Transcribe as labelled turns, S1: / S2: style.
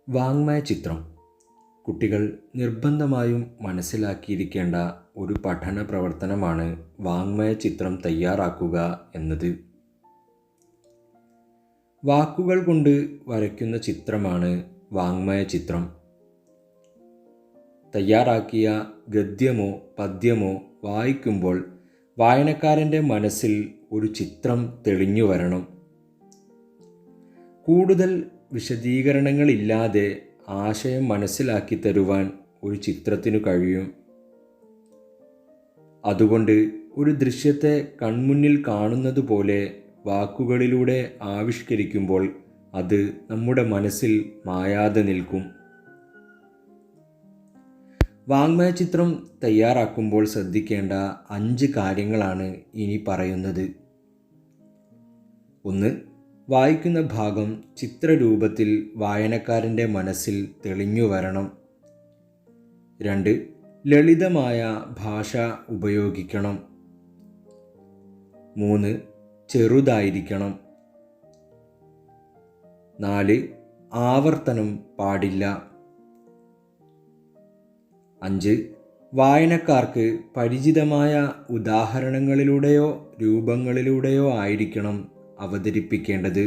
S1: വാങ്മയ ചിത്രം കുട്ടികൾ നിർബന്ധമായും മനസ്സിലാക്കിയിരിക്കേണ്ട ഒരു പഠന പ്രവർത്തനമാണ് വാങ്മയ ചിത്രം തയ്യാറാക്കുക എന്നത്. വാക്കുകൾ കൊണ്ട് വരയ്ക്കുന്ന ചിത്രമാണ് വാങ്മയ ചിത്രം. തയ്യാറാക്കിയ ഗദ്യമോ പദ്യമോ വായിക്കുമ്പോൾ വായനക്കാരൻ്റെ മനസ്സിൽ ഒരു ചിത്രം തെളിഞ്ഞു വരണം. കൂടുതൽ വിശദീകരണങ്ങളില്ലാതെ ആശയം മനസ്സിലാക്കി തരുവാൻ ഒരു ചിത്രത്തിനു കഴിയും. അതുകൊണ്ട് ഒരു ദൃശ്യത്തെ കൺമുന്നിൽ കാണുന്നത് പോലെ വാക്കുകളിലൂടെ ആവിഷ്കരിക്കുമ്പോൾ അത് നമ്മുടെ മനസ്സിൽ മായാതെ നിൽക്കും. വാങ്മയ ചിത്രം തയ്യാറാക്കുമ്പോൾ ശ്രദ്ധിക്കേണ്ട 5 കാര്യങ്ങളാണ് ഇനി പറയുന്നത്. 1. വായിക്കുന്ന ഭാഗം ചിത്രരൂപത്തിൽ വായനക്കാരൻ്റെ മനസ്സിൽ തെളിഞ്ഞു വരണം. 2. ലളിതമായ ഭാഷ ഉപയോഗിക്കണം. 3. ചെറുതായിരിക്കണം. 4. ആവർത്തനം പാടില്ല. 5. വായനക്കാർക്ക് പരിചിതമായ ഉദാഹരണങ്ങളിലൂടെയോ രൂപങ്ങളിലൂടെയോ ആയിരിക്കണം അവതരിപ്പിക്കേണ്ടത്.